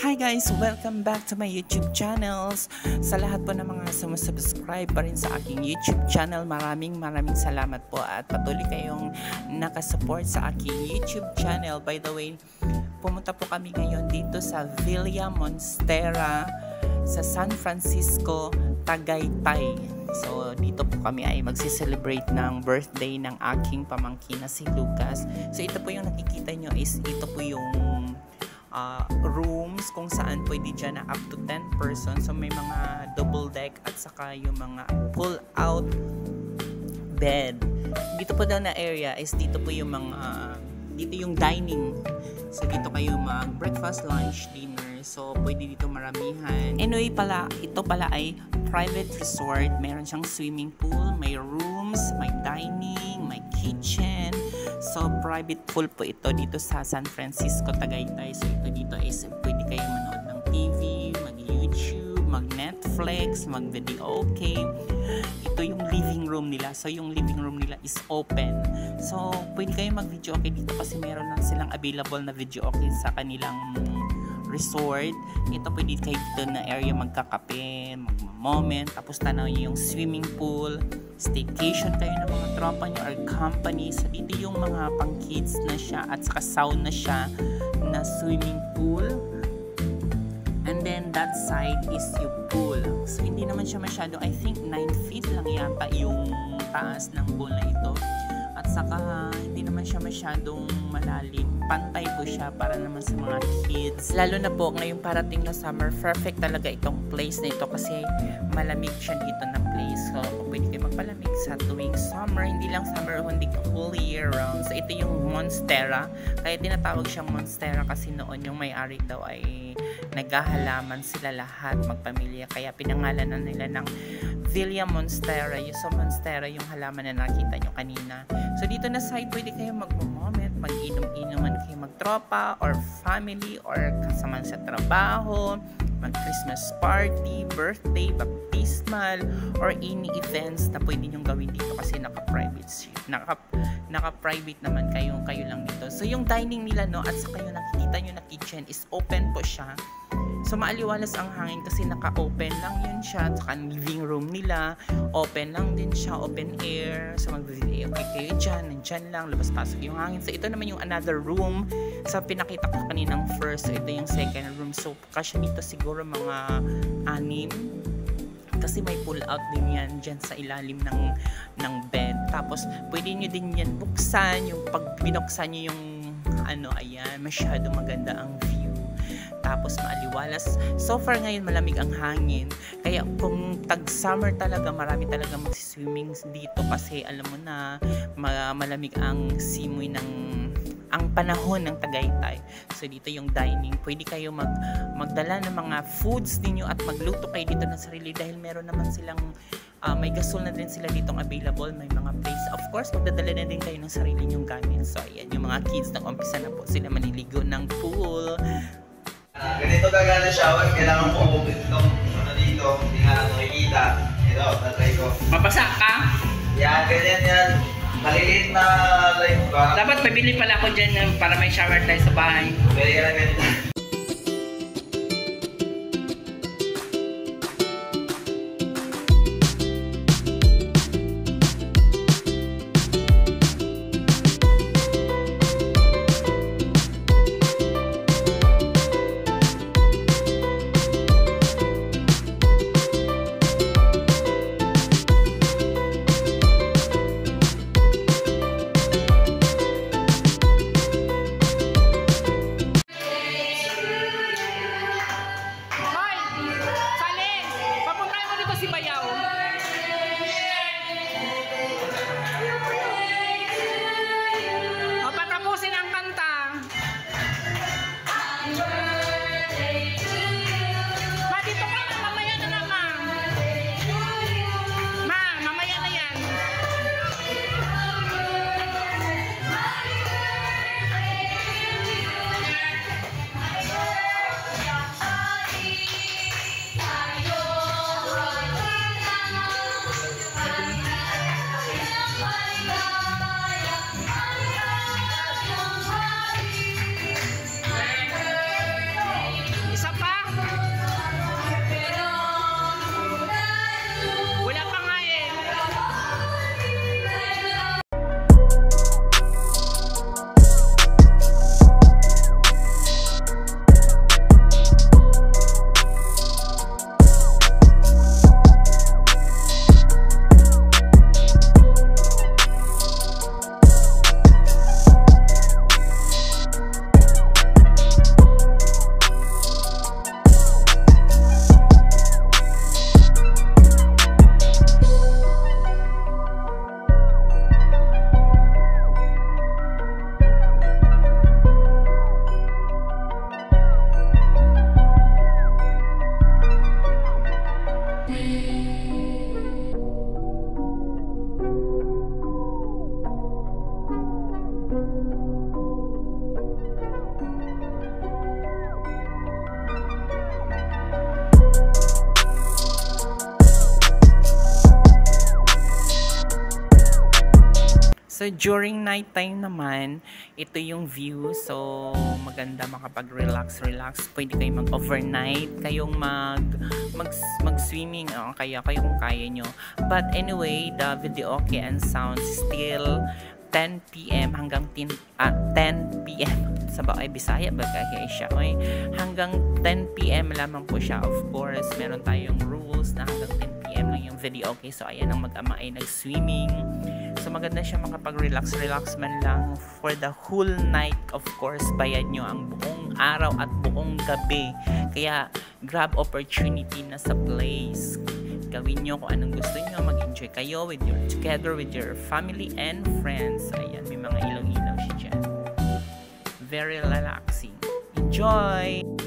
Hi guys! Welcome back to my YouTube channels. Sa lahat po ng mga sumusubscribe pa rin sa aking YouTube channel, maraming salamat po at patuloy kayong nakasupport sa aking YouTube channel. By the way, pumunta po kami ngayon dito sa Villa Monstera sa San Francisco, Tagaytay. So dito po kami ay magsi-celebrate ng birthday ng aking pamangkin na si Lucas. So ito po yung nakikita nyo is ito po yung rooms kung saan pwede dyan na up to 10 persons. So may mga double deck at saka yung mga pull out bed. Dito po daw na area is dito po yung mga dito yung dining. So dito kayo mag breakfast, lunch, dinner. So pwede dito maramihan. Anyway pala, ito pala ay private resort. Meron siyang swimming pool, may rooms, may dining, may kitchen. So private pool po ito dito sa San Francisco, Tagaytay. So ito dito is pwede kayo manood ng TV, mag-YouTube, mag-Netflix, mag-video okay. Ito yung living room nila. So yung living room nila is open. So pwede kayo mag-video okay dito kasi meron lang silang available na video okay sa kanilang resort. Ito pwede kayo dito na area magkakape, mag-moment, tapos tanaw nyo yung swimming pool, staycation kayo ng mga tropa nyo or company. So dito yung mga pang kids na siya at saka sauna siya na swimming pool. And then that side is yung pool. So hindi naman siya masyado, I think 9 feet lang yata yung taas ng pool na ito. At saka hindi naman siya masyadong malalim. Pantay po siya para naman sa mga kids. Lalo na po ngayong parating na summer, perfect talaga itong place na ito kasi malamig siya dito na place. So pwede kayo magpalamig sa tuwing summer. Hindi lang summer, hindi whole year round. So ito yung Monstera. Kaya tinatawag siyang Monstera kasi noon yung may-ari daw ay naghahalaman sila lahat, magpamilya. Kaya pinangalanan nila ng Villa Monstera. So Monstera yung halaman na nakita nyo kanina. So dito na side pwede kayo mag-moment, mag-inom-inuman kayo magtropa or family or kasama sa trabaho, mag-Christmas party, birthday, baptismal, or any events na pwede nyong gawin dito kasi naka-private naman kayo lang dito. So yung dining nila no at saka yung nakikita nyo na kitchen is open po siya. So maaliwalas ang hangin kasi naka-open lang yun siya. Saka living room nila, open lang din siya, open air. So mag-video okay kayo dyan, nandyan lang, labas-pasok yung hangin. So ito naman yung another room. So pinakita ko kaninang first. So ito yung second room. So kasya dito siguro mga 6. Kasi may pull out din yan dyan sa ilalim ng bed. Tapos pwede nyo din yan buksan. Yung pag binuksan nyo yung ayan, masyado maganda ang view. Tapos maaliwalas. So far ngayon malamig ang hangin. Kaya kung tag-summer talaga, marami talaga mag-swimming dito kasi alam mo na malamig ang simoy ang panahon ng Tagaytay. So dito yung dining. Pwede kayo magdala ng mga foods ninyo at magluto kayo dito ng sarili dahil meron naman silang may gasol na din sila ditong available. May mga place. Of course, magdadala na din kayo ng sarili nyong gamit. So ayan, yung mga kids nag-umpisa na po sila maniligo ng pool. Ganito gagana shower, kailangan mo open itong dito, hindi nga lang nakikita. Ito, tatry ko. Mabasa ka? Yan, ganyan yan. Maliliit na life ba? Dapat pabili pala ako dyan para may shower tayo sa bahay. Pwede ka na ganito. So, during nighttime naman, ito yung view. So, maganda makapag-relax. Pwede kayong mag-overnight, kayong mag-swimming, kaya kayo kung kaya nyo. But anyway, the videoke and sounds still 10 p.m. hanggang 10 p.m. sa Baay Bisaya bagay siya. Okay? Hanggang 10 p.m. lamang po siya. Of course, meron tayong rules na hanggang 10 p.m. lang yung videoke. So, ayan ang mag-ama ay nag-swimming. So, maganda siya makapag-relax man lang for the whole night. Of course, bayad nyo ang buong araw at buong gabi. Kaya, grab opportunity na sa place. Gawin nyo kung anong gusto nyo. Mag-enjoy kayo together with your family and friends. Ayan, may mga ilaw-ilaw siya dyan. Very relaxing. Enjoy!